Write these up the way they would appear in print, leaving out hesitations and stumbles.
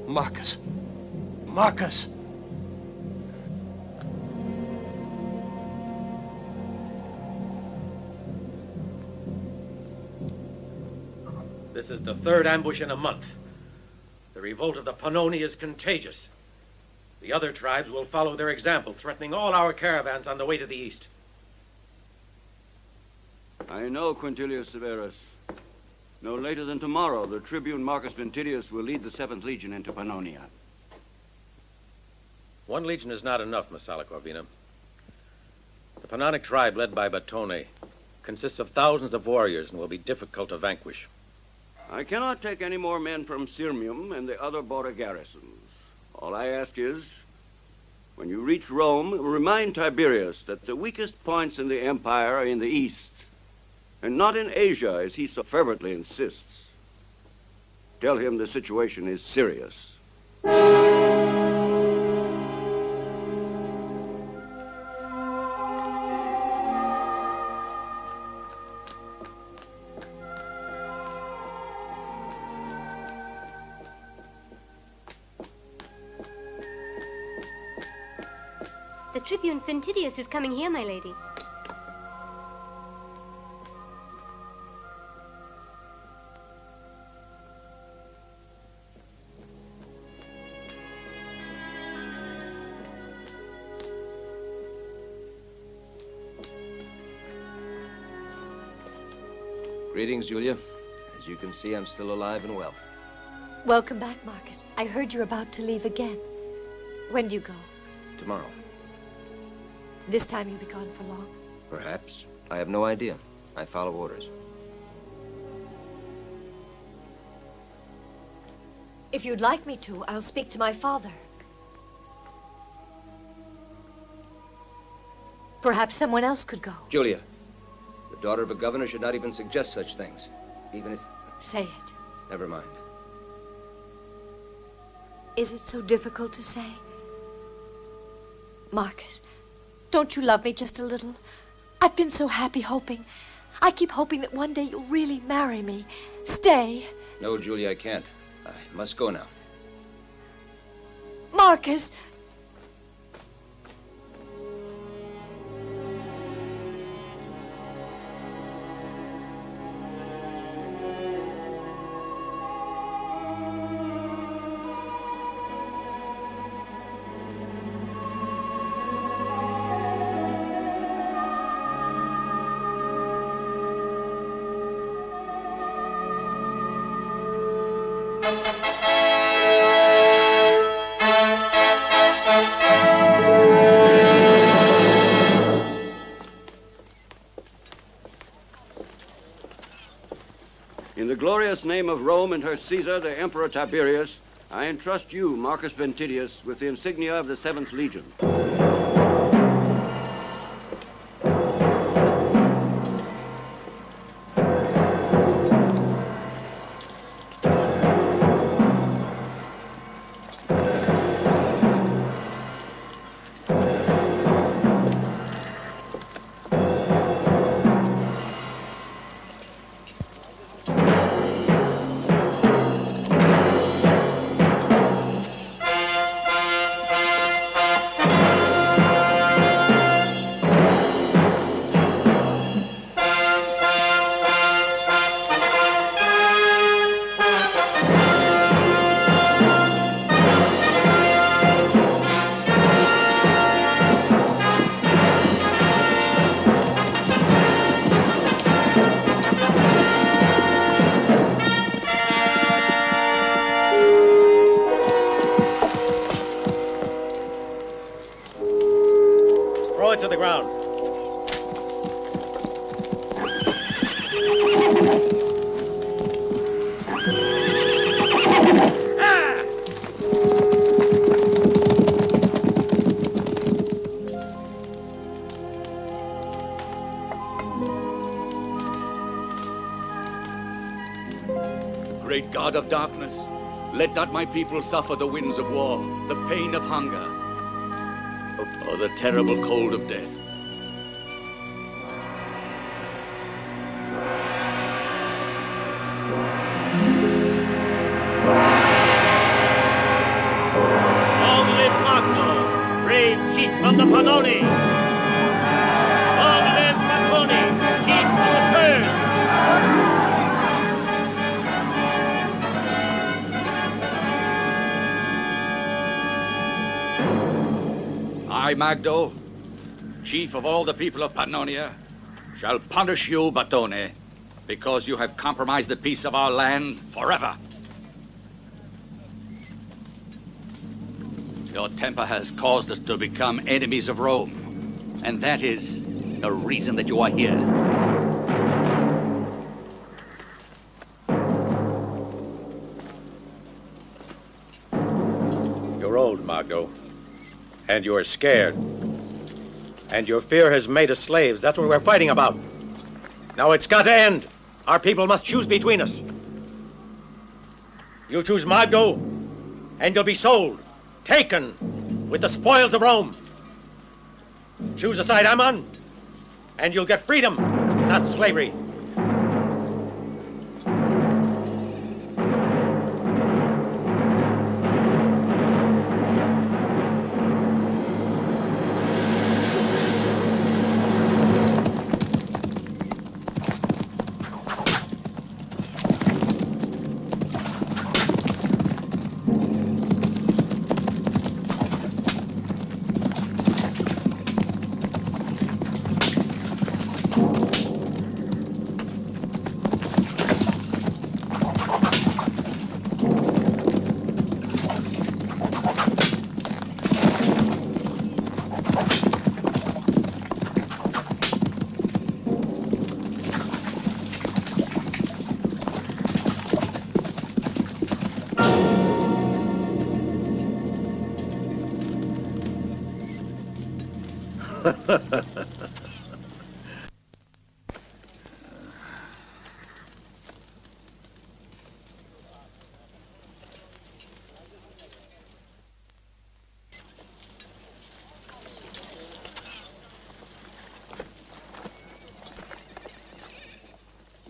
Marcus! Marcus! This is the third ambush in a month. The revolt of the Pannonia is contagious. The other tribes will follow their example, threatening all our caravans on the way to the east. I know, Quintilius Severus. No later than tomorrow, the Tribune Marcus Venditius will lead the 7th Legion into Pannonia. One legion is not enough, Messala Corvina. The Pannonic tribe, led by Batone, consists of thousands of warriors and will be difficult to vanquish. I cannot take any more men from Sirmium and the other border garrisons. All I ask is, when you reach Rome, remind Tiberius that the weakest points in the empire are in the east, and not in Asia, as he so fervently insists. Tell him the situation is serious. The Tribune Venditius is coming here, my lady. Greetings, Julia. As you can see, I'm still alive and well. Welcome back, Marcus. I heard you're about to leave again. When do you go? Tomorrow. This time you'll be gone for long? Perhaps. I have no idea. I follow orders. If you'd like me to, I'll speak to my father. Perhaps someone else could go. Julia, the daughter of a governor should not even suggest such things, even if... Say it. Never mind. Is it so difficult to say? Marcus, don't you love me just a little? I've been so happy hoping. I keep hoping that one day you'll really marry me. Stay. No, Julia, I can't. I must go now. Marcus! In the glorious name of Rome and her Caesar, the Emperor Tiberius, I entrust you, Marcus Venditius, with the insignia of the 7th Legion. To the ground. Great God of darkness, let not my people suffer the winds of war, the pain of hunger, or the terrible cold of death. from the Pannonian. Long live Batone, chief of the Kurds! I, Magdo, chief of all the people of Pannonia, shall punish you, Batone, because you have compromised the peace of our land forever. Your temper has caused us to become enemies of Rome, and that is the reason that you are here. You're old, Magdo, and you're scared. And your fear has made us slaves. That's what we're fighting about. Now it's got to end. Our people must choose between us. You choose Magdo, and you'll be sold, taken, with the spoils of Rome. Choose the side I'm on, and you'll get freedom, not slavery.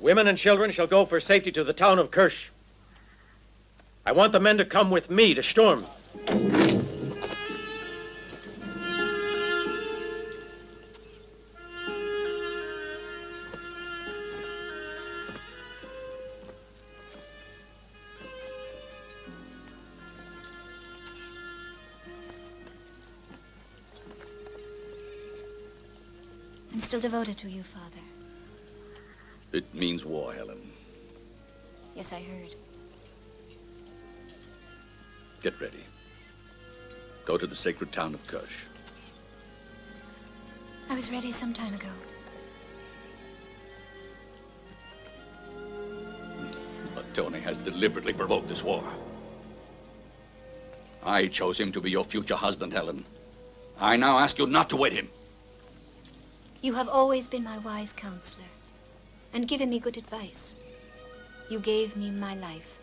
Women and children shall go for safety to the town of Kirsch. I want the men to come with me to Sturm. I'm still devoted to you, Father. It means war, Helen. Yes, I heard. Get ready. Go to the sacred town of Kirsch. I was ready some time ago. Batone has deliberately provoked this war. I chose him to be your future husband, Helen. I now ask you not to wed him. You have always been my wise counselor and given me good advice. You gave me my life.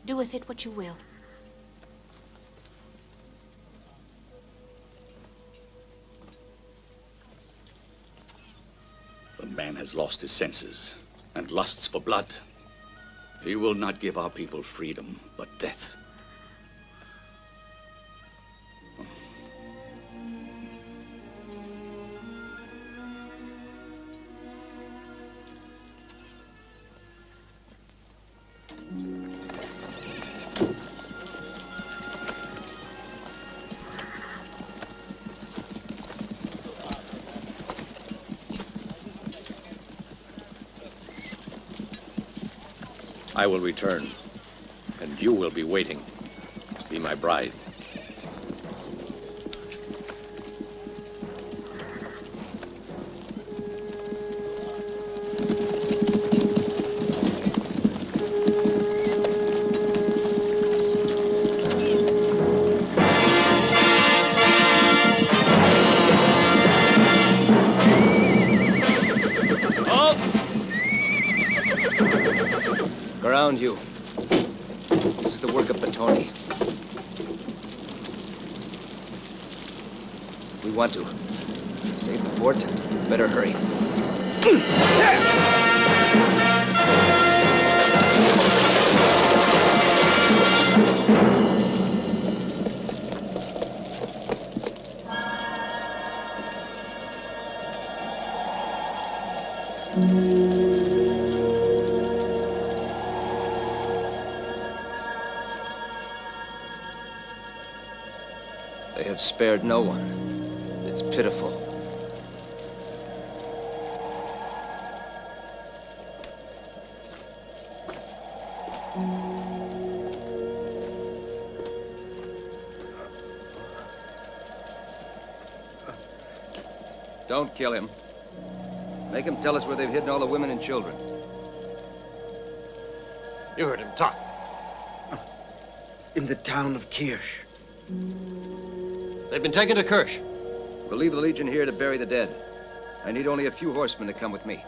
Do with it what you will. The man has lost his senses and lusts for blood. He will not give our people freedom, but death. I will return, and you will be waiting. Be my bride. Around you. This is the work of Batone. We want to save the fort. Better hurry. They have spared no one. It's pitiful. Don't kill him. Make him tell us where they've hidden all the women and children. You heard him talk. In the town of Kirsch. They've been taken to Kirsch. We'll leave the Legion here to bury the dead. I need only a few horsemen to come with me.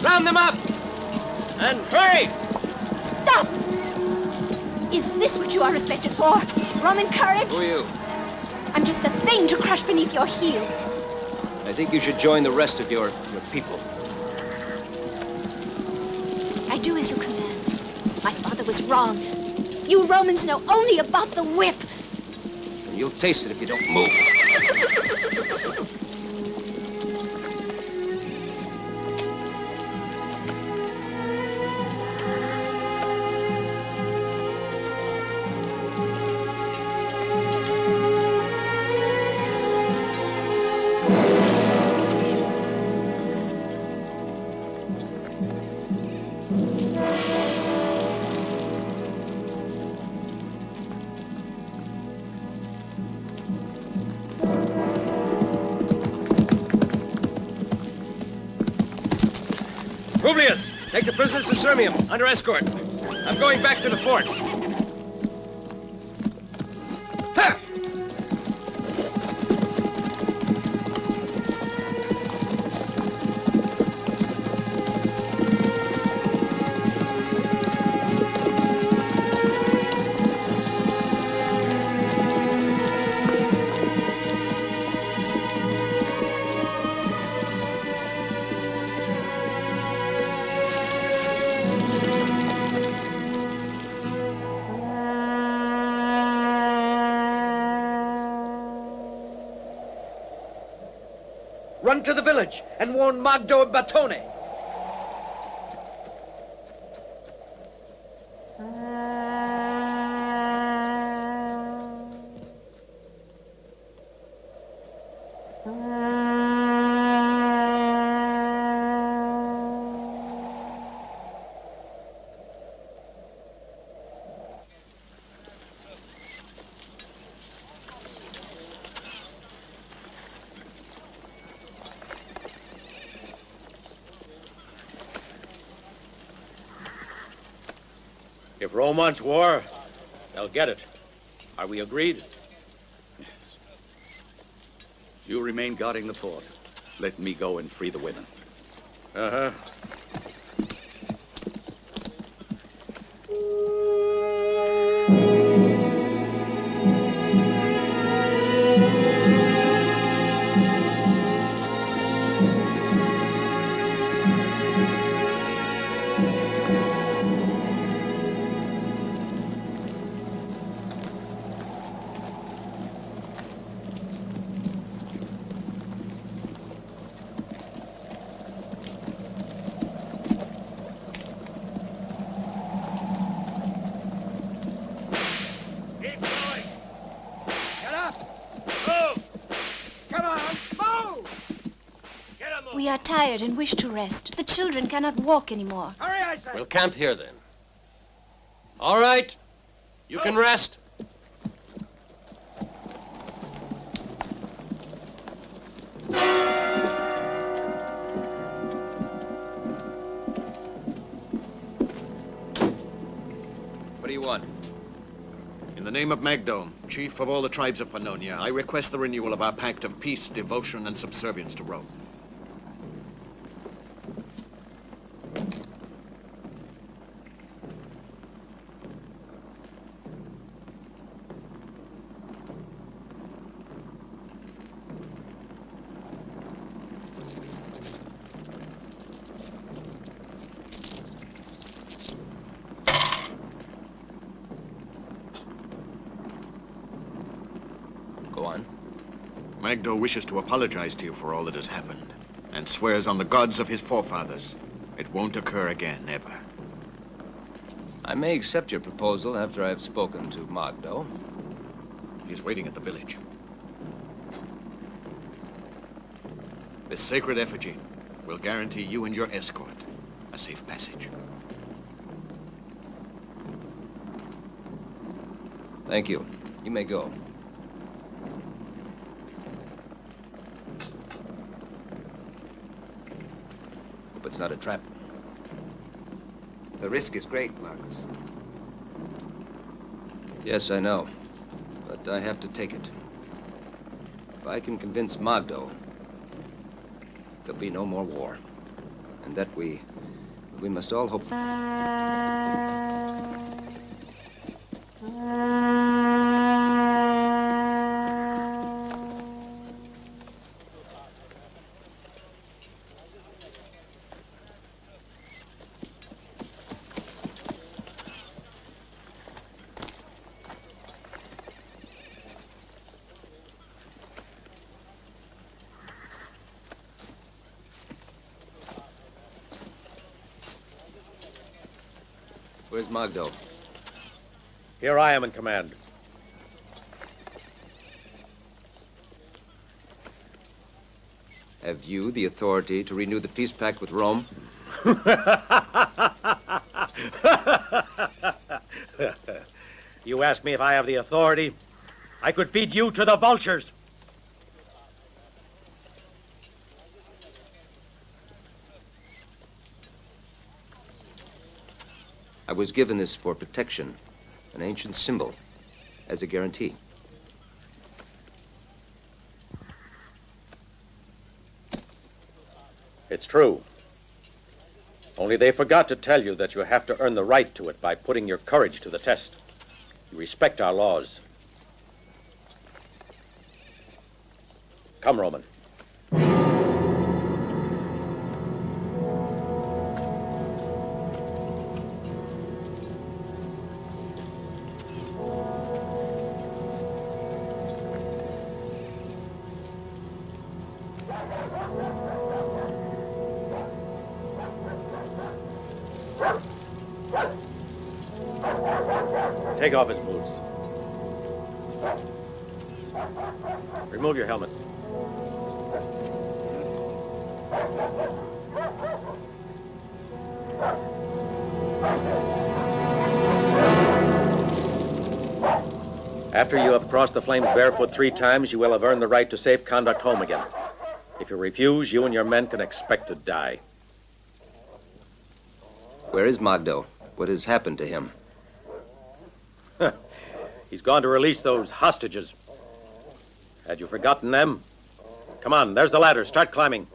Round them up! And hurry! Stop! Is this what you are respected for? Roman courage? Who are you? I'm just a thing to crush beneath your heel. I think you should join the rest of your people. I do as you command. My father was wrong. You Romans know only about the whip. And you'll taste it if you don't move. Publius, take the prisoners to Sirmium under escort. I'm going back to the fort. Ha! Run to the village and warn Magdo and Batone. If Rome wants war, they'll get it. Are we agreed? Yes. You remain guarding the fort. Let me go and free the women. Uh-huh. We are tired and wish to rest. The children cannot walk anymore. Hurry, I say! We'll camp here then. All right. You can rest. you want? In the name of Magdus, chief of all the tribes of Pannonia, I request the renewal of our pact of peace, devotion, and subservience to Rome. Go on. Magdus wishes to apologize to you for all that has happened, and swears on the gods of his forefathers it won't occur again, ever. I may accept your proposal after I've spoken to Magdus. He's waiting at the village. This sacred effigy will guarantee you and your escort a safe passage. Thank you. You may go. Hope it's not a trap. The risk is great, Marcus. Yes, I know. But I have to take it. If I can convince Magdus, there'll be no more war. And that we must all hope for. Where's Magdus? Here I am in command. Have you the authority to renew the peace pact with Rome? You ask me if I have the authority? I could feed you to the vultures. I was given this for protection, an ancient symbol, as a guarantee. It's true. Only they forgot to tell you that you have to earn the right to it by putting your courage to the test. You respect our laws. Come, Roman. Take off his boots. Remove your helmet. After you have crossed the flames barefoot 3 times, you will have earned the right to safe conduct home again. If you refuse, you and your men can expect to die. Where is Magdus? What has happened to him? He's gone to release those hostages. Had you forgotten them? Come on, there's the ladder. Start climbing.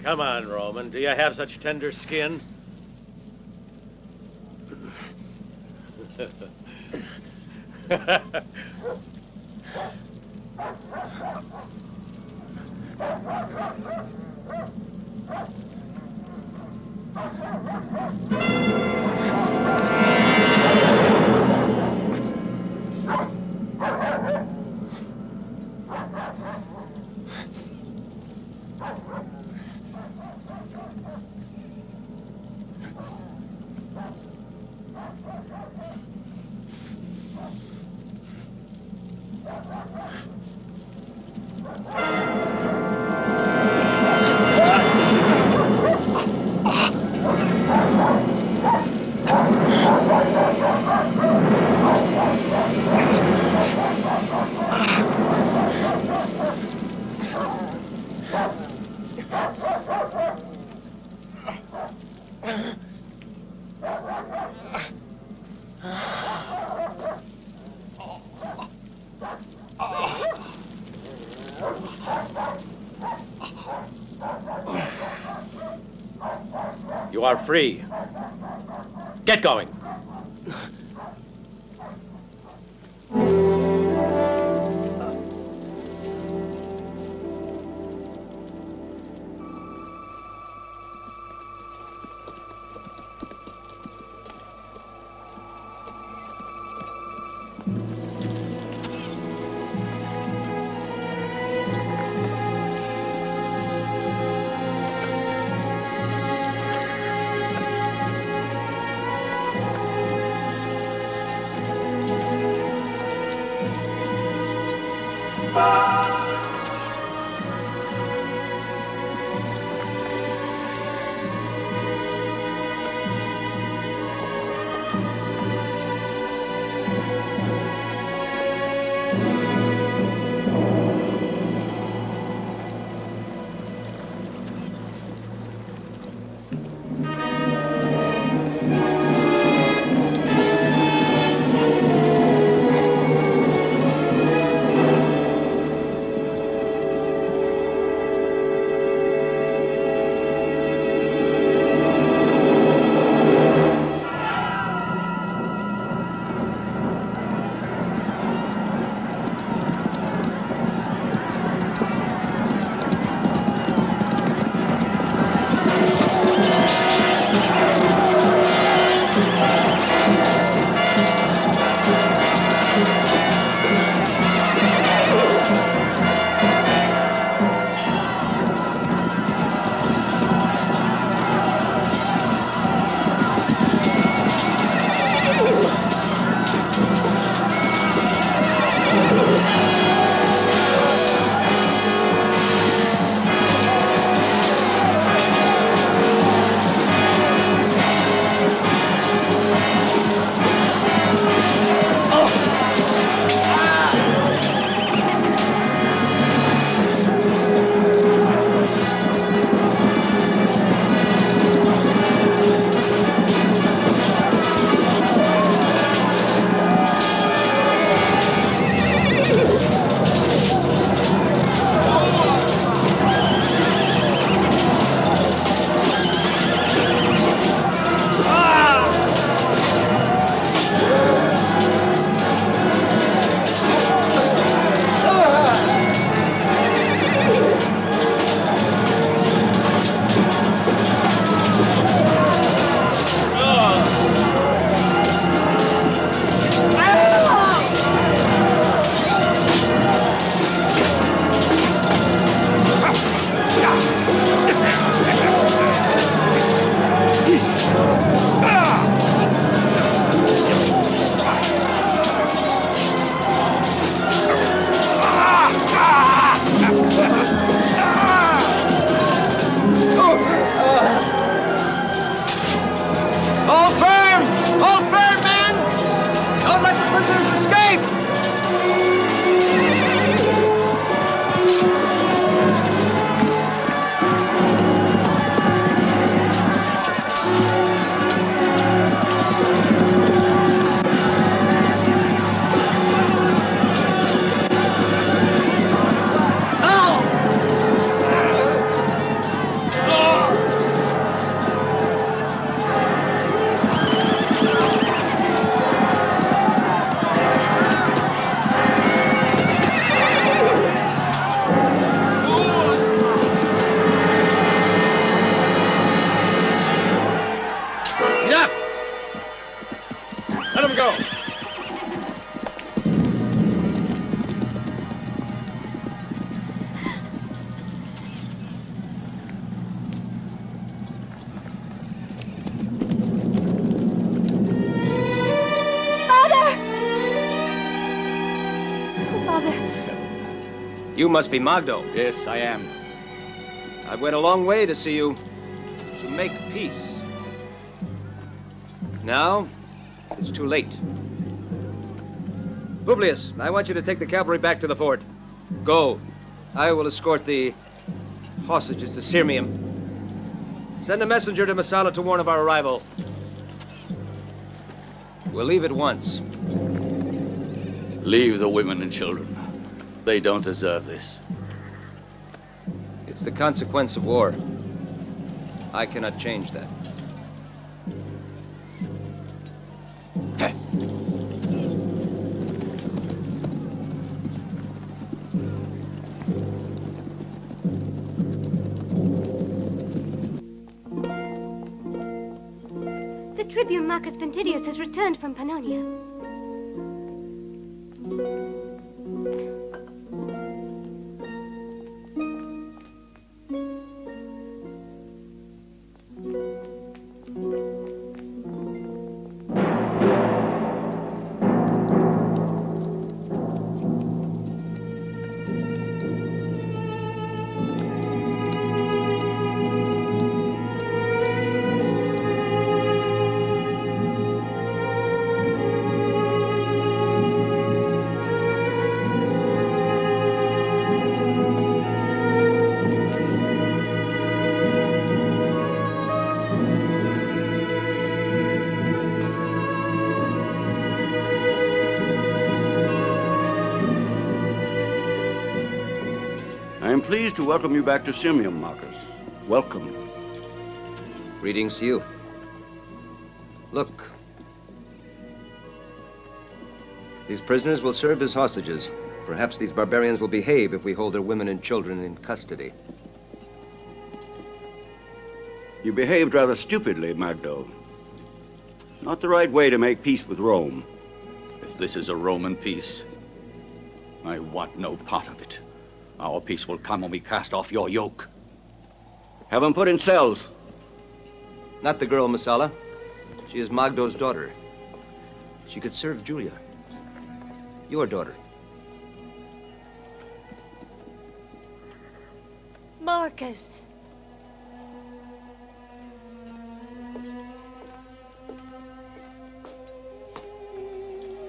Come on, Roman. Do you have such tender skin? You are free. Get going. Father. You must be Magdo. Yes, I am. I went a long way to see you, to make peace. Now, it's too late. Publius, I want you to take the cavalry back to the fort. Go. I will escort the hostages to Sirmium. Send a messenger to Messala to warn of our arrival. We'll leave at once. Leave the women and children. They don't deserve this. It's the consequence of war. I cannot change that. The Tribune Marcus Venditius has returned from Pannonia. I am pleased to welcome you back to Sirmium, Marcus. Welcome. Greetings to you. Look. These prisoners will serve as hostages. Perhaps these barbarians will behave if we hold their women and children in custody. You behaved rather stupidly, Magdo. Not the right way to make peace with Rome. If this is a Roman peace, I want no part of it. Our peace will come when we cast off your yoke. Have them put in cells. Not the girl, Messala. She is Magdo's daughter. She could serve Julia. Your daughter. Marcus.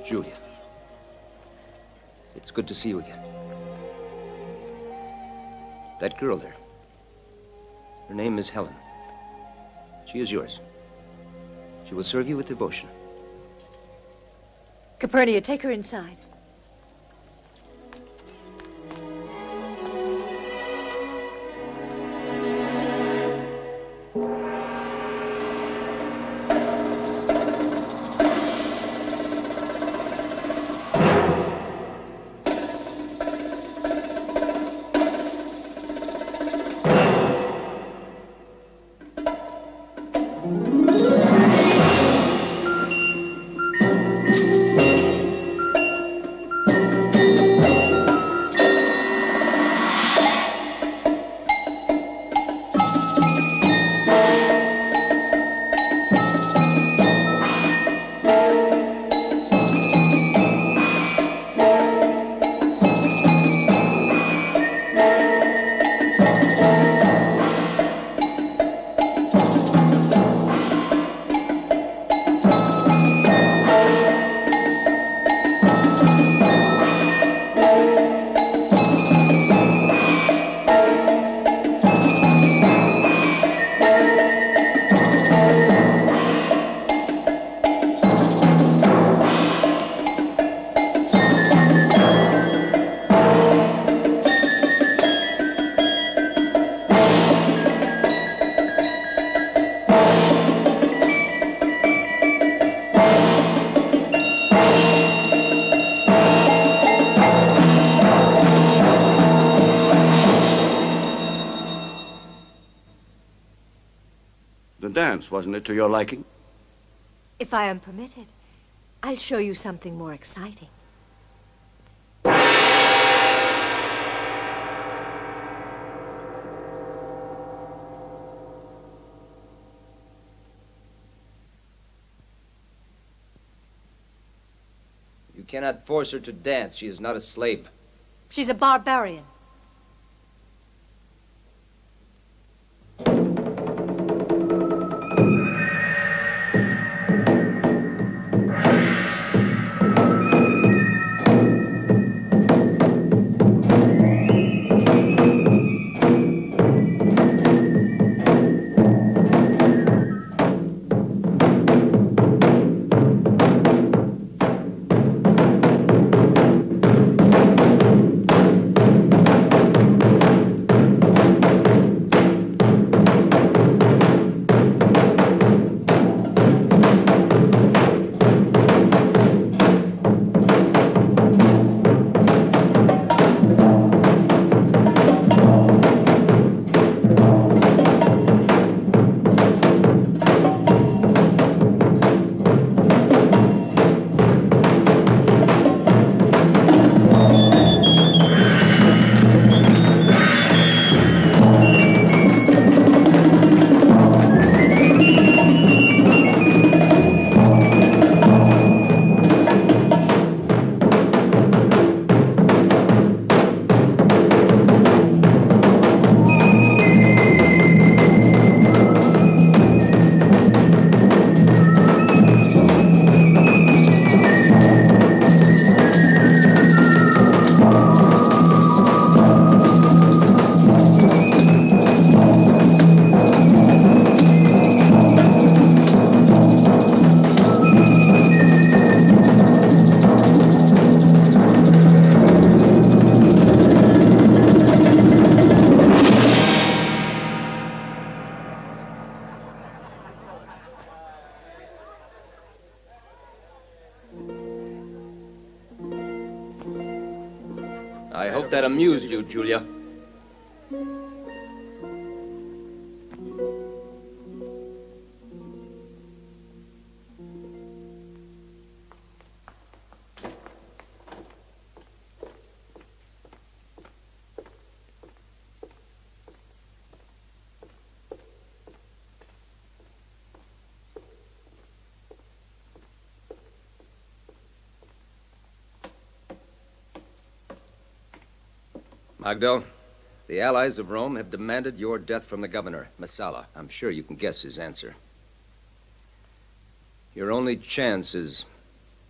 Julia. It's good to see you again. That girl there. Her name is Helen. She is yours. She will serve you with devotion. Capernia, take her inside. Wasn't it to your liking? If I am permitted, I'll show you something more exciting. You cannot force her to dance. She is not a slave. She's a barbarian. I hope that amused you, Julia. Magdo, the allies of Rome have demanded your death from the governor, Messala. I'm sure you can guess his answer. Your only chance is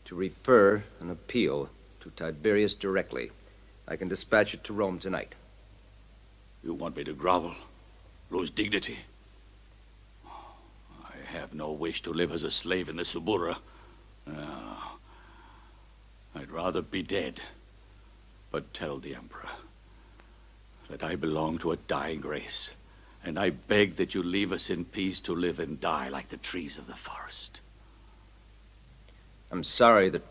to refer an appeal to Tiberius directly. I can dispatch it to Rome tonight. You want me to grovel? Lose dignity? I have no wish to live as a slave in the Subura. No. I'd rather be dead. But tell the Emperor that I belong to a dying race, and I beg that you leave us in peace to live and die like the trees of the forest. I'm sorry that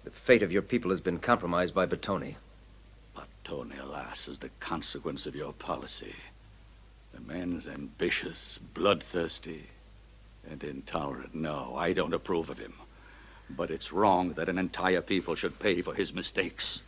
the fate of your people has been compromised by Batone. Batone, alas, is the consequence of your policy. The man is ambitious, bloodthirsty, and intolerant. No, I don't approve of him. But it's wrong that an entire people should pay for his mistakes.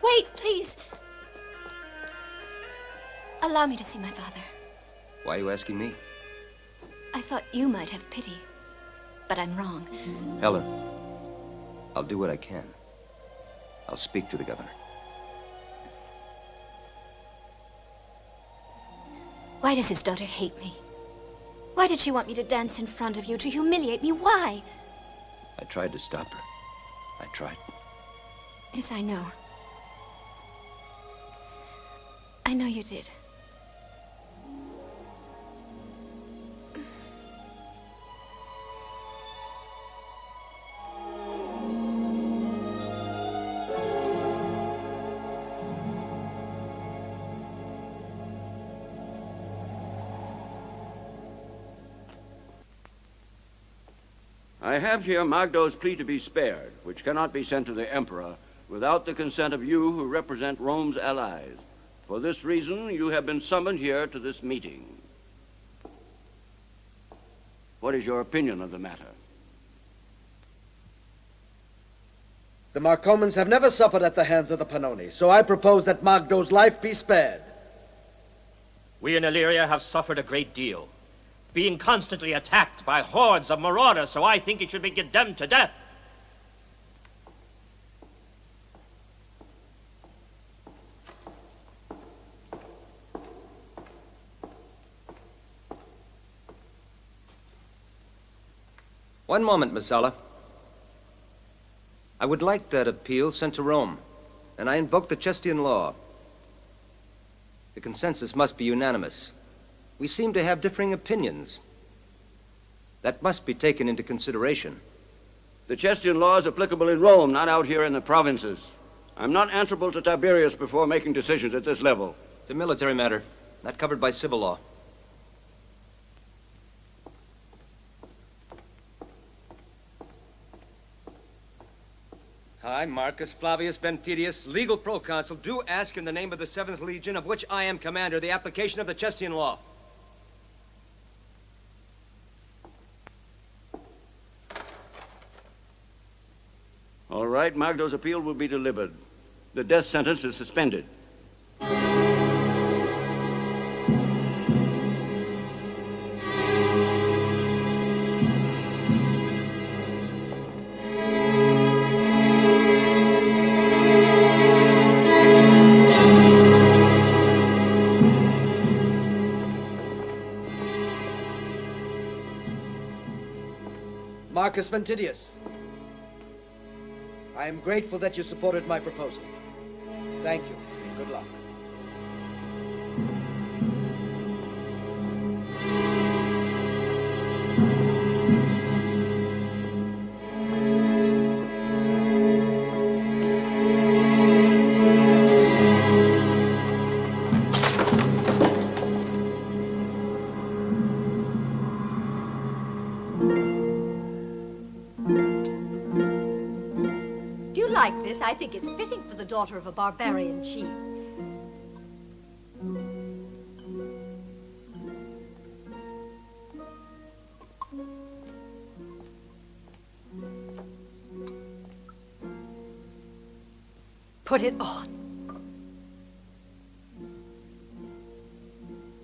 Wait, please. Allow me to see my father. Why are you asking me? I thought you might have pity, but I'm wrong. Helen, I'll do what I can. I'll speak to the governor. Why does his daughter hate me? Why did she want me to dance in front of you, to humiliate me? Why? I tried to stop her. I tried. Yes, I know. I know you did. I have here Magdo's plea to be spared, which cannot be sent to the Emperor without the consent of you who represent Rome's allies. For this reason, you have been summoned here to this meeting. What is your opinion of the matter? The Marcomans have never suffered at the hands of the Pannoni, so I propose that Magdo's life be spared. We in Illyria have suffered a great deal, being constantly attacked by hordes of marauders, so I think he should be condemned to death. One moment, Messala. I would like that appeal sent to Rome, and I invoke the Chestian law. The consensus must be unanimous. We seem to have differing opinions. That must be taken into consideration. The Chestian law is applicable in Rome, not out here in the provinces. I'm not answerable to Tiberius before making decisions at this level. It's a military matter, not covered by civil law. I, Marcus Flavius Venditius, legal proconsul, do ask in the name of the 7th Legion, of which I am commander, the application of the Chestian law. All right, Magdo's appeal will be delivered. The death sentence is suspended. Marcus Venditius, I am grateful that you supported my proposal. Thank you, and good luck. I think it's fitting for the daughter of a barbarian chief. Put it on.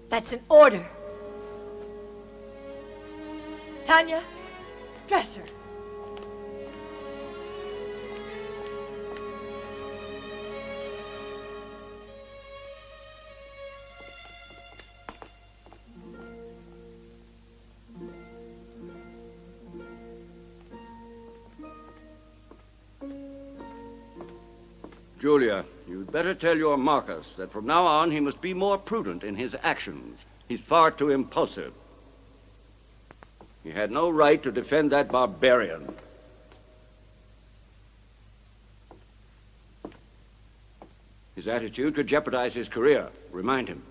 That's an order. Tanya, dress her. Julia, you'd better tell your Marcus that from now on he must be more prudent in his actions. He's far too impulsive. He had no right to defend that barbarian. His attitude could jeopardize his career. Remind him.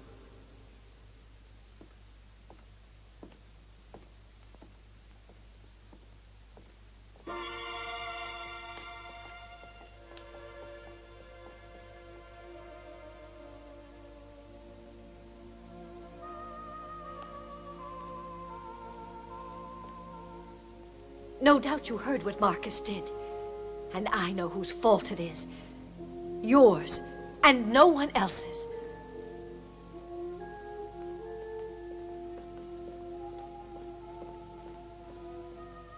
No doubt you heard what Marcus did. And I know whose fault it is. Yours, and no one else's.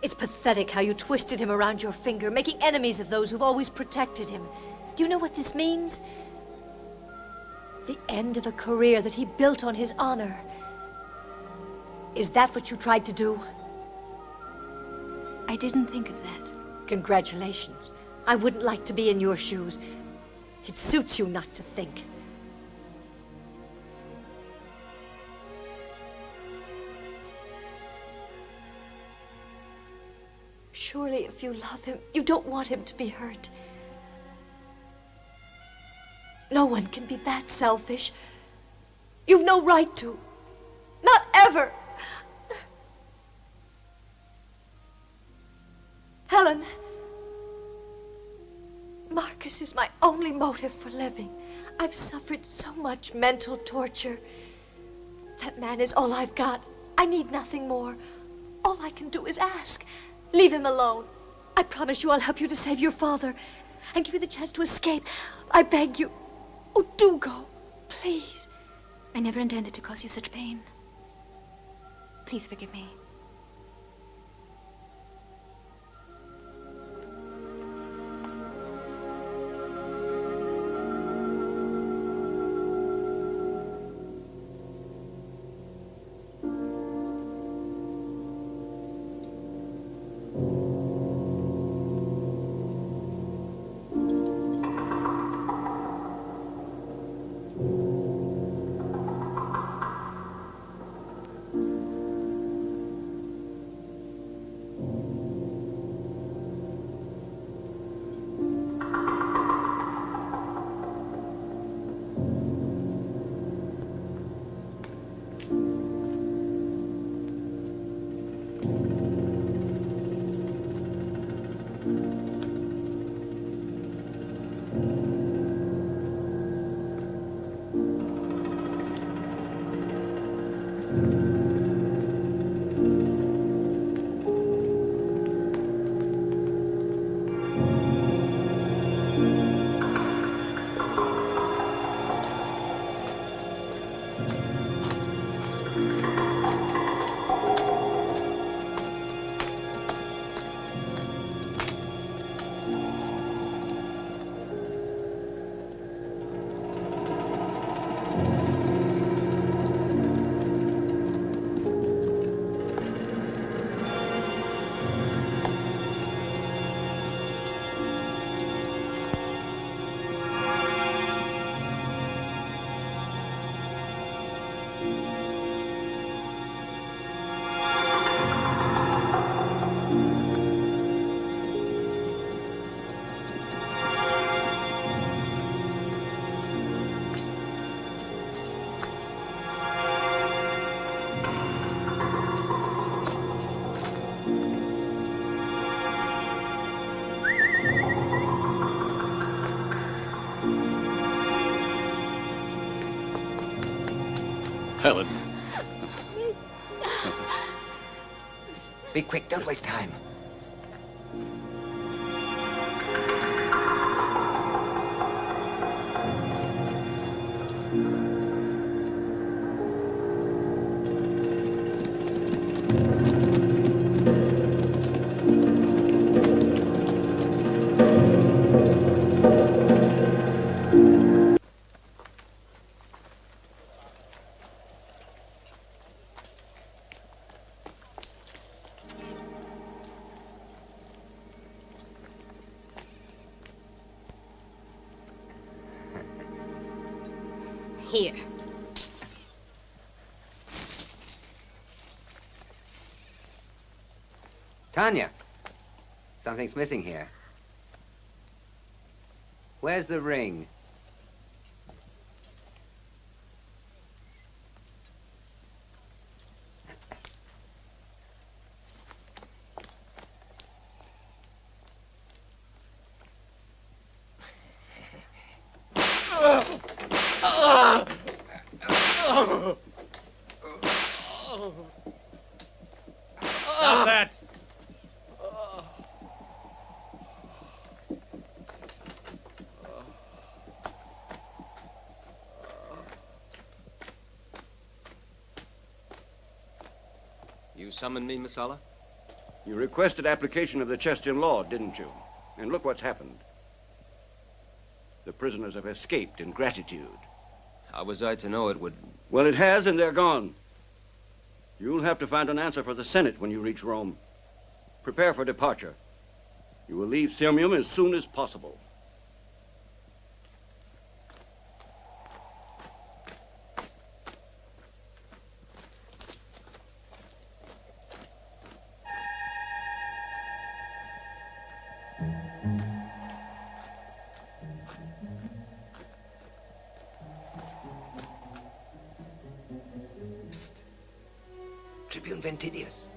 It's pathetic how you twisted him around your finger, making enemies of those who've always protected him. Do you know what this means? The end of a career that he built on his honor. Is that what you tried to do? I didn't think of that. Congratulations. I wouldn't like to be in your shoes. It suits you not to think. Surely, if you love him, you don't want him to be hurt. No one can be that selfish. You've no right to. Not ever. Helen, Marcus is my only motive for living. I've suffered so much mental torture. That man is all I've got. I need nothing more. All I can do is ask. Leave him alone. I promise you I'll help you to save your father. and give you the chance to escape. I beg you. Oh, do go. Please. I never intended to cause you such pain. Please forgive me. Helen. Be quick, don't waste time. Here. Tanya, something's missing here. Where's the ring? Stop that! You summoned me, Messala? You requested application of the Chestian law, didn't you? And look what's happened. The prisoners have escaped in gratitude. How was I to know it would... Well, it has, and they're gone. You'll have to find an answer for the Senate when you reach Rome. Prepare for departure. You will leave Sirmium as soon as possible. Tribune Venditius.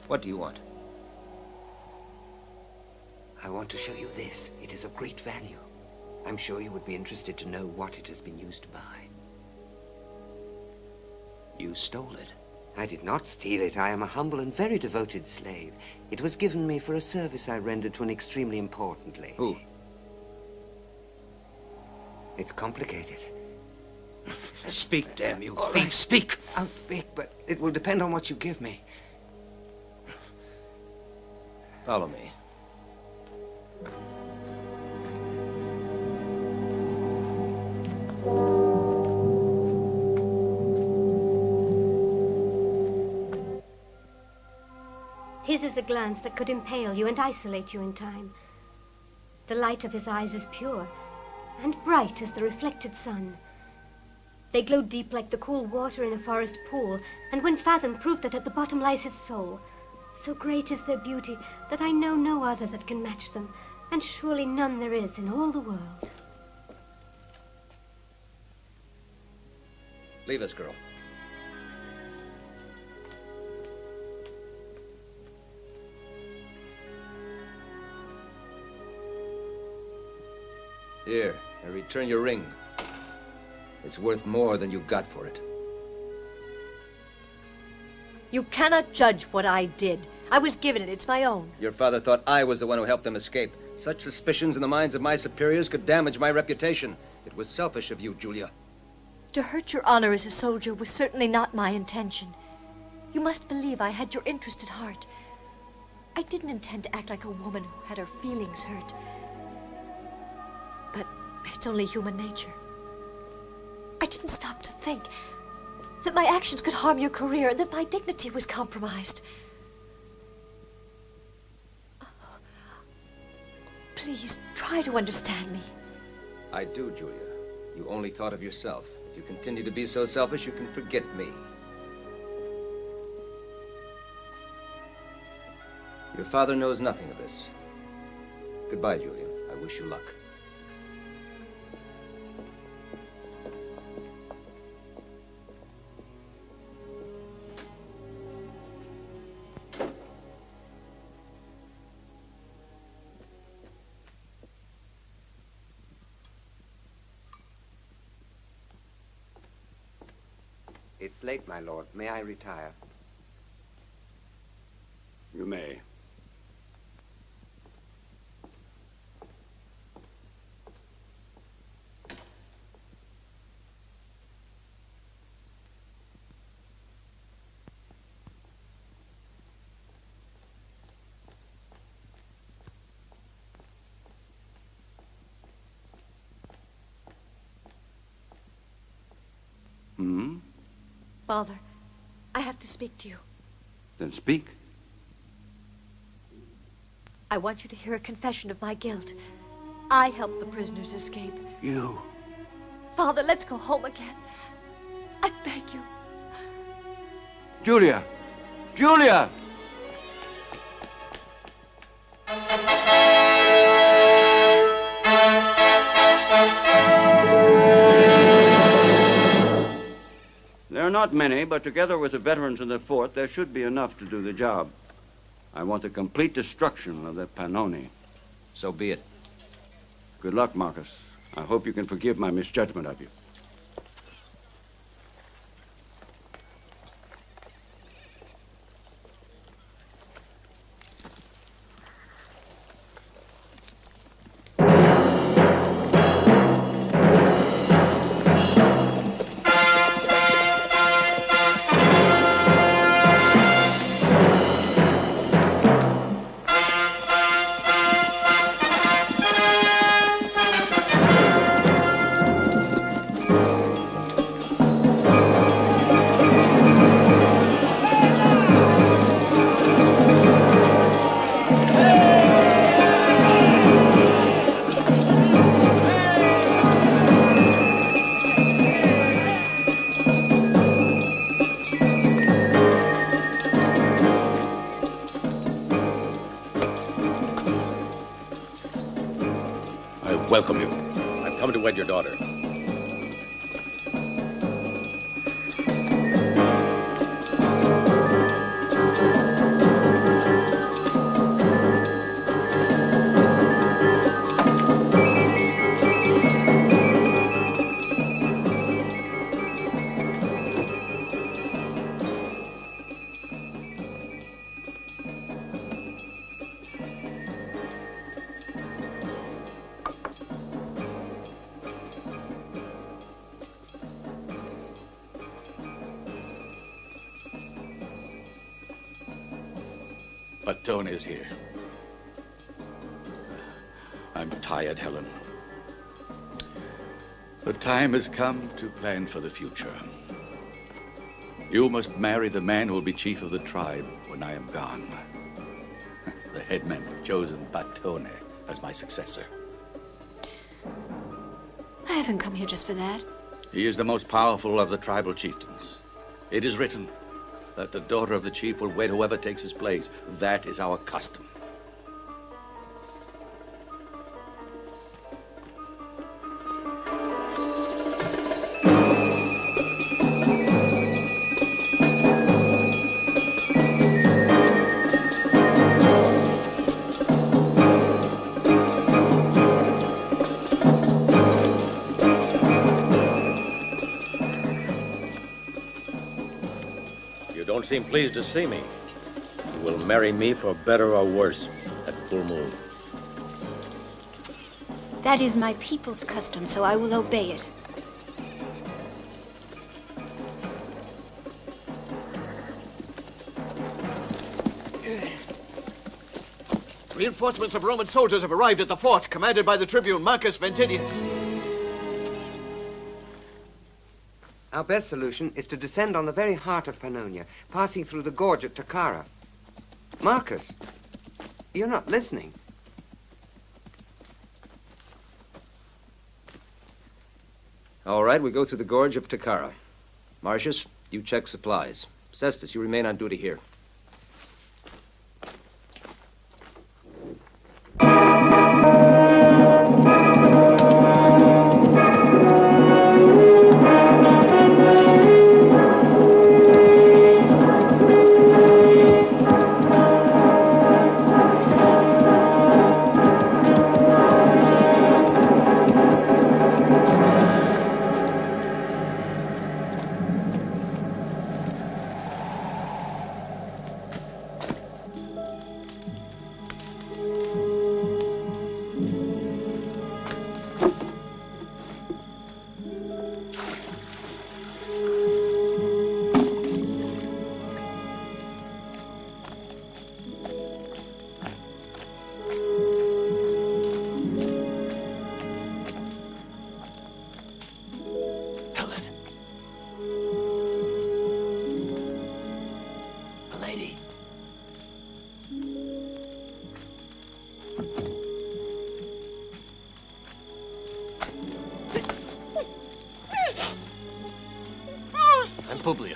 What do you want? I want to show you this. It is of great value. I'm sure you would be interested to know what it has been used to buy. You stole it. I did not steal it. I am a humble and very devoted slave. It was given me for a service I rendered to an extremely important lady. Who? It's complicated. Speak, damn you, All thief, right. speak! I'll speak, but it will depend on what you give me. Follow me. His is a glance that could impale you and isolate you in time. The light of his eyes is pure and bright as the reflected sun. They glow deep like the cool water in a forest pool, and when fathomed prove that at the bottom lies his soul. So great is their beauty that I know no other that can match them, and surely none there is in all the world. Leave us, girl. Here, I return your ring. It's worth more than you got for it. You cannot judge what I did. I was given it. It's my own. Your father thought I was the one who helped them escape. Such suspicions in the minds of my superiors could damage my reputation. It was selfish of you, Julia. To hurt your honor as a soldier was certainly not my intention. You must believe I had your interest at heart. I didn't intend to act like a woman who had her feelings hurt. But it's only human nature. I didn't stop to think that my actions could harm your career and that my dignity was compromised. Please, try to understand me. I do, Julia. You only thought of yourself. If you continue to be so selfish, you can forget me. Your father knows nothing of this. Goodbye, Julia. I wish you luck. It's late, my lord. May I retire? You may. Hmm? Father, I have to speak to you. Then speak. I want you to hear a confession of my guilt. I helped the prisoners escape. You? Father, let's go home again. I beg you. Julia! Julia! There are not many, but together with the veterans in the fort, there should be enough to do the job. I want the complete destruction of the Pannoni. So be it. Good luck, Marcus. I hope you can forgive my misjudgment of you. Welcome you. I've come to wed your daughter. Batone is here. I'm tired, Helen. The time has come to plan for the future. You must marry the man who will be chief of the tribe when I am gone. The headman chosen Batone as my successor. I haven't come here just for that. He is the most powerful of the tribal chieftains. It is written that the daughter of the chief will wed whoever takes his place. That is our custom. Seem pleased to see me. You will marry me for better or worse at full moon. That is my people's custom, so I will obey it. Reinforcements of Roman soldiers have arrived at the fort, commanded by the Tribune Marcus Venditius. Our best solution is to descend on the very heart of Pannonia, passing through the gorge at Takara. Marcus, you're not listening. All right, we go through the gorge of Takara. Marcius, you check supplies. Cestus, you remain on duty here.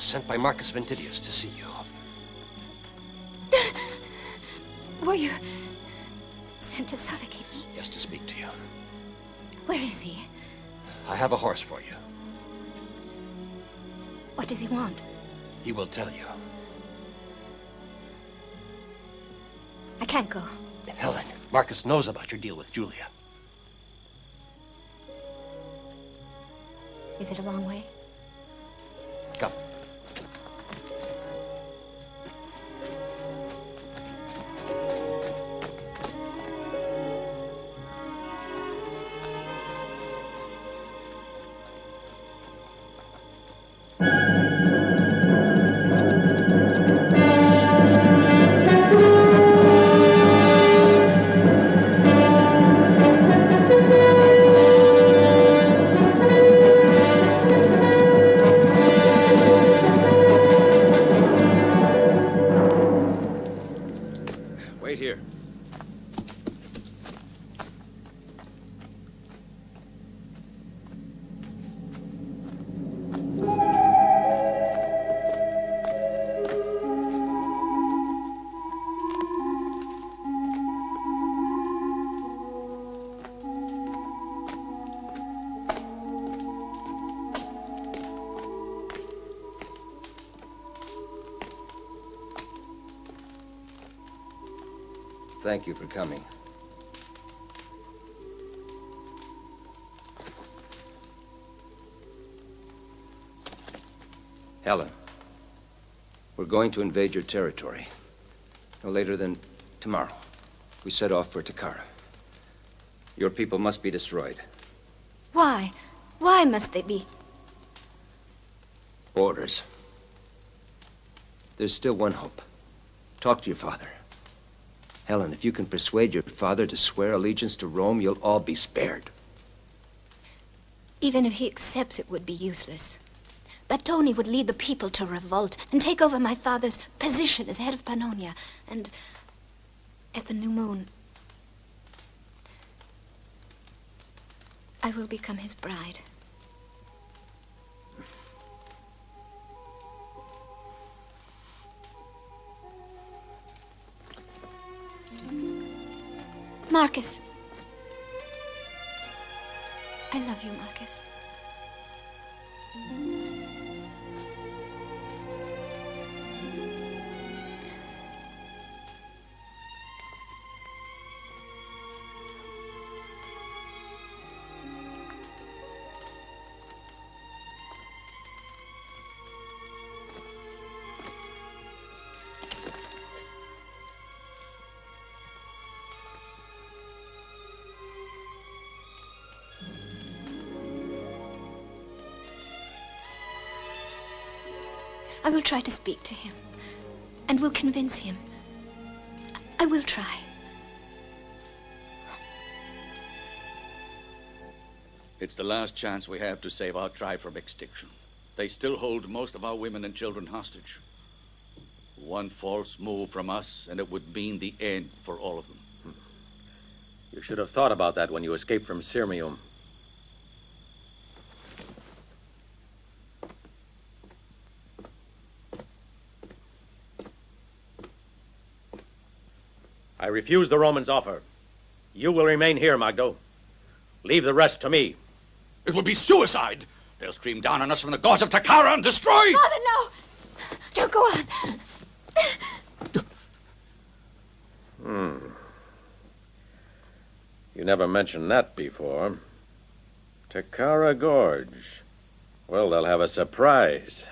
Sent by Marcus Venditius to see you. Were you sent to suffocate me? Yes, to speak to you. Where is he? I have a horse for you. What does he want? He will tell you. I can't go. Helen, Marcus knows about your deal with Julia. Is it a long way? Come. Thank you for coming. Helen, we're going to invade your territory. No later than tomorrow. We set off for Takara. Your people must be destroyed. Why? Why must they be? Orders. There's still one hope. Talk to your father. Helen, if you can persuade your father to swear allegiance to Rome, you'll all be spared. Even if he accepts, it would be useless. Batone would lead the people to revolt and take over my father's position as head of Pannonia. And at the new moon, I will become his bride. Marcus. I love you, Marcus. I will try to speak to him, and will convince him. I will try. It's the last chance we have to save our tribe from extinction. They still hold most of our women and children hostage. One false move from us, and it would mean the end for all of them. You should have thought about that when you escaped from Sirmium. I refuse the Romans' offer. You will remain here, Magdo. Leave the rest to me. It would be suicide. They'll stream down on us from the gorge of Takara and destroy. Father, no! Don't go on. You never mentioned that before. Takara Gorge. Well, they'll have a surprise.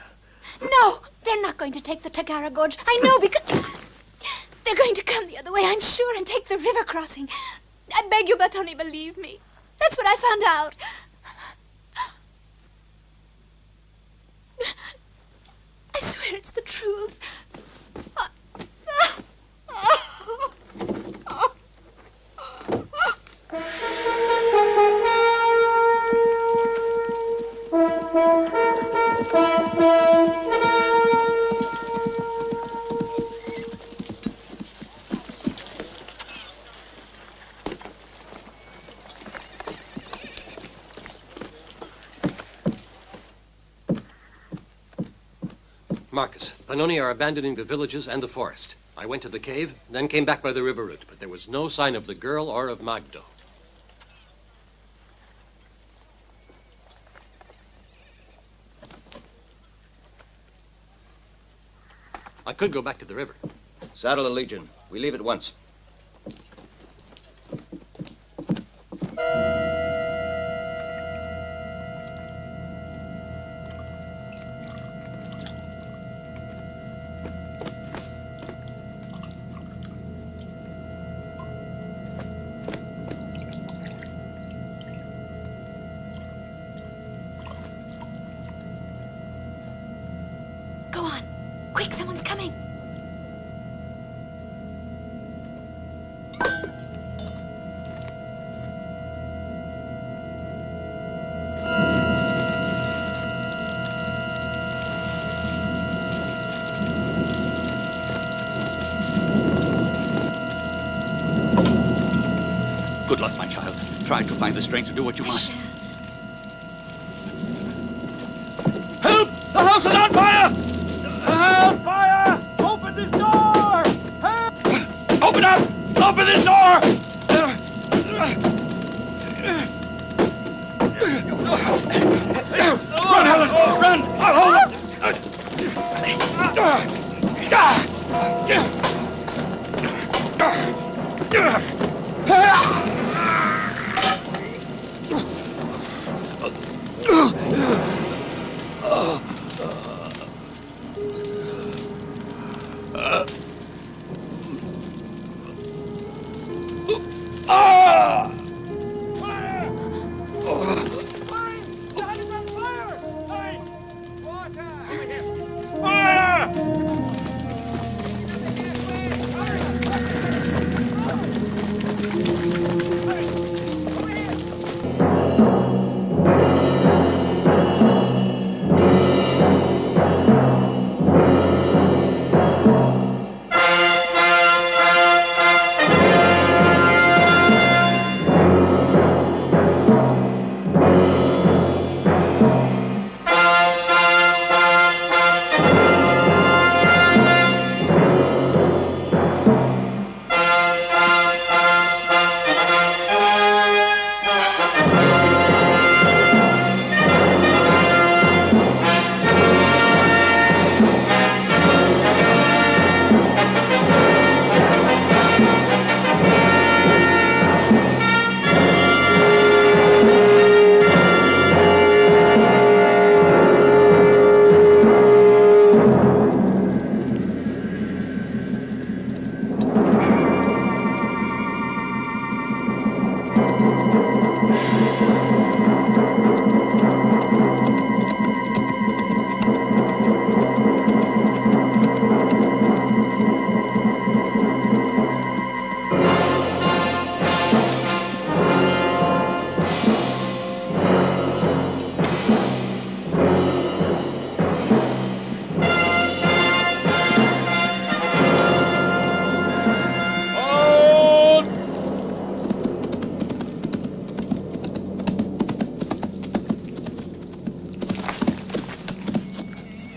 No! They're not going to take the Takara Gorge. I know, because they're going to come the other way, I'm sure, and take the river crossing. I beg you, Batone, believe me. That's what I found out. I swear it's the truth. Marcus, the Pannoni are abandoning the villages and the forest. I went to the cave, then came back by the river route, but there was no sign of the girl or of Magdo. I could go back to the river. Saddle a legion. We leave at once. Go on. Quick, someone's coming. Good luck, my child. Try to find the strength to do what you must. Help! The house is on fire! Help! Fire! Open this door! Help! Open up! Open this door! Run, Helen! Run! I'll hold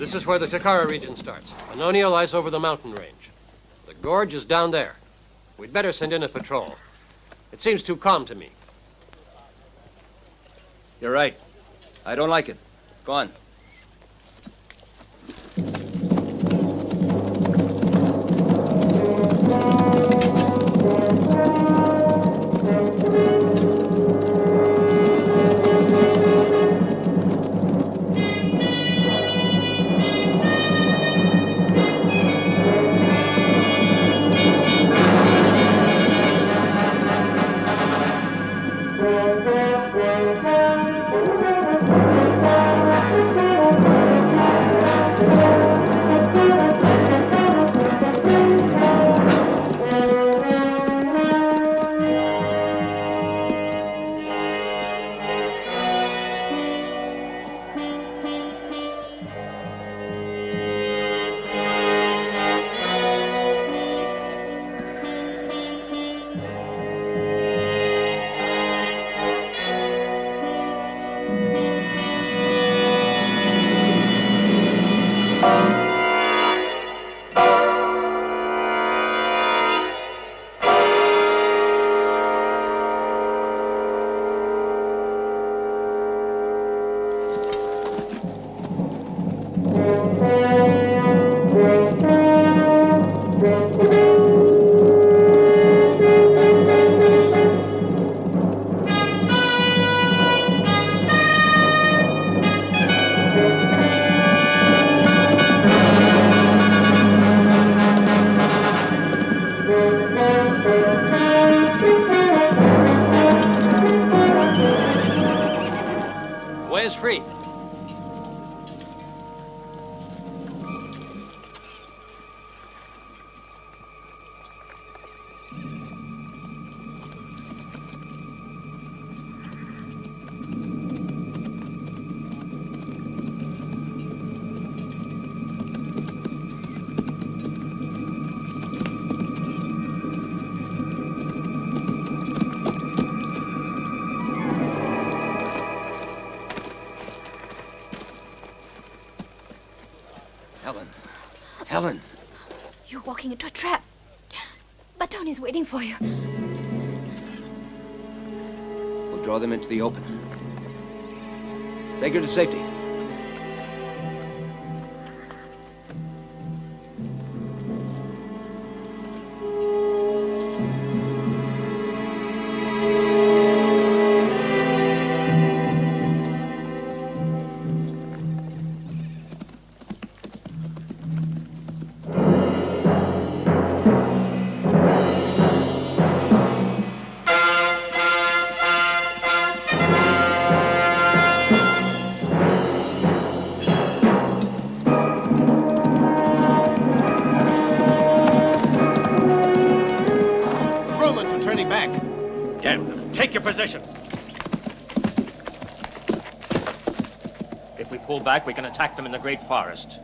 This is where the Takara region starts. Pannonia lies over the mountain range. The gorge is down there. We'd better send in a patrol. It seems too calm to me. You're right. I don't like it. Go on. Way is free. Helen. You're walking into a trap. Batone is waiting for you. We'll draw them into the open. Take her to safety. Position. If we pull back, we can attack them in the great forest.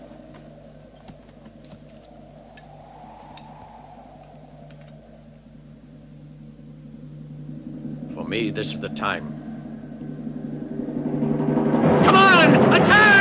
For me, this is the time. Come on! Attack!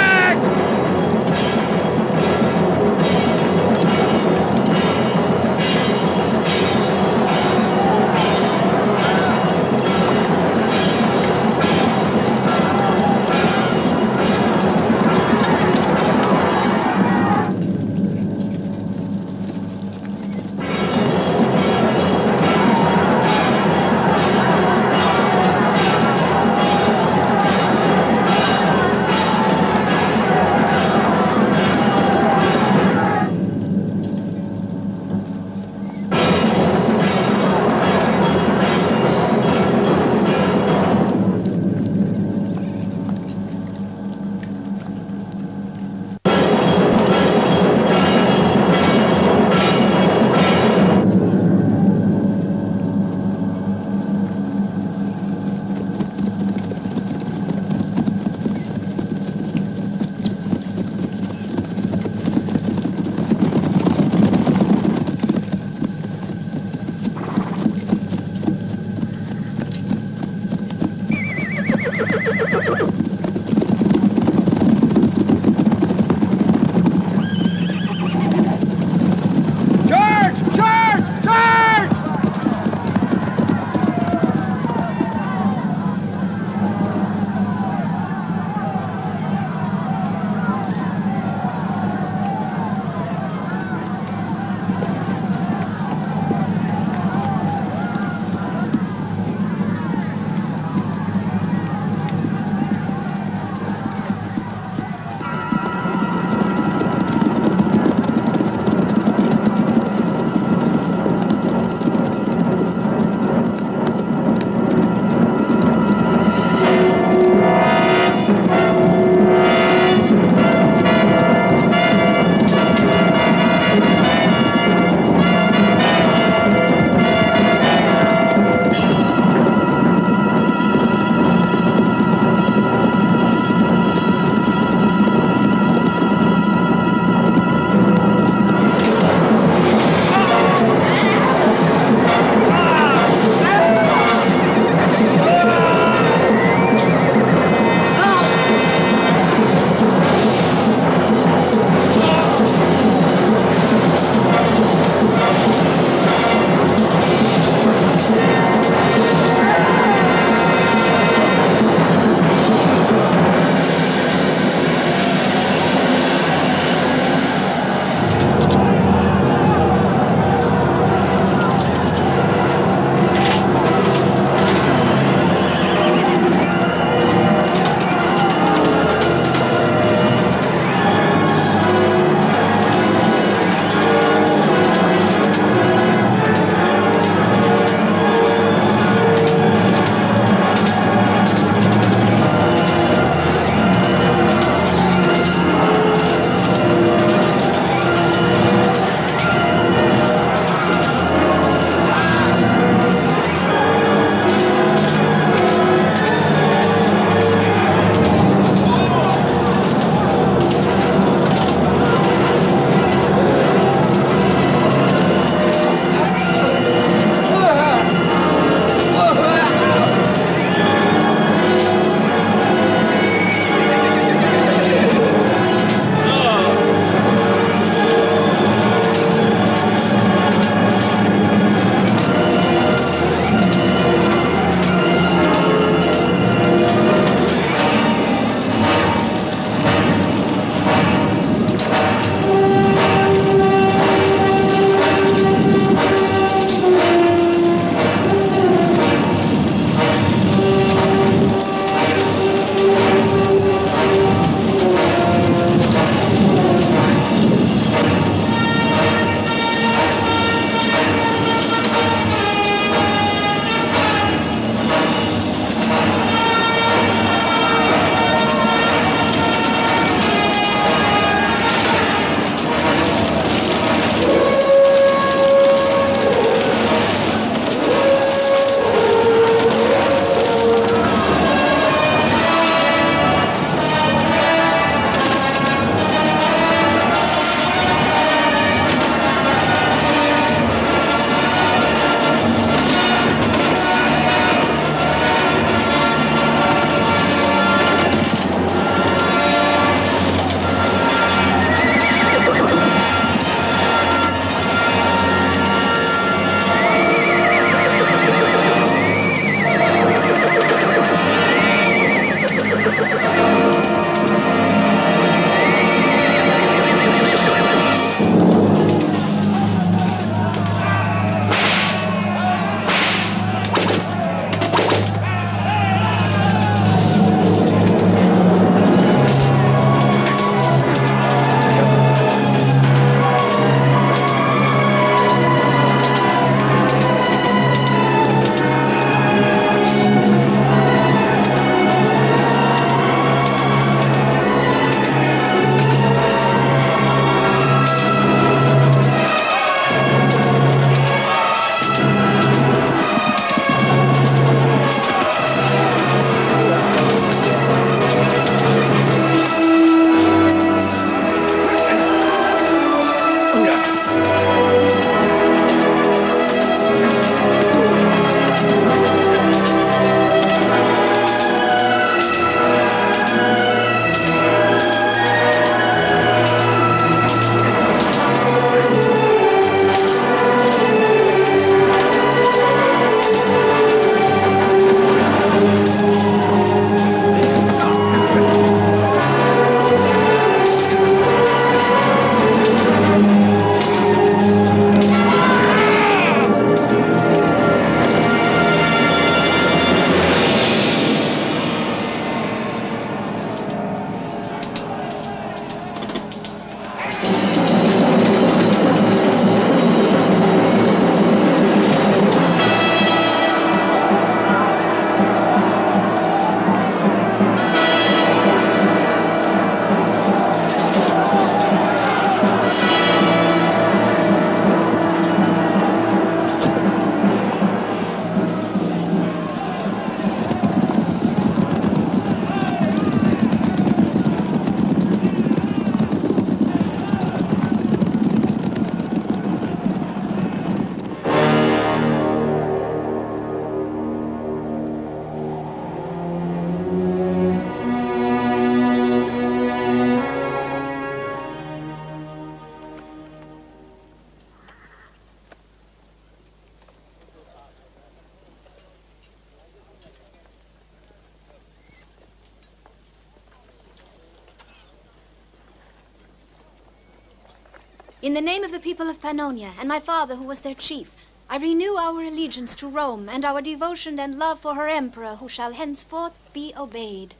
In the name of the people of Pannonia and my father, who was their chief, I renew our allegiance to Rome and our devotion and love for her emperor, who shall henceforth be obeyed.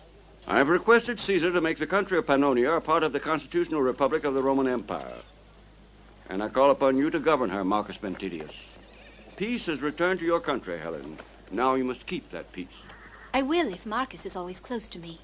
I have requested Caesar to make the country of Pannonia a part of the constitutional republic of the Roman Empire. And I call upon you to govern her, Marcus Venditius. Peace has returned to your country, Helen. Now you must keep that peace. I will if Marcus is always close to me.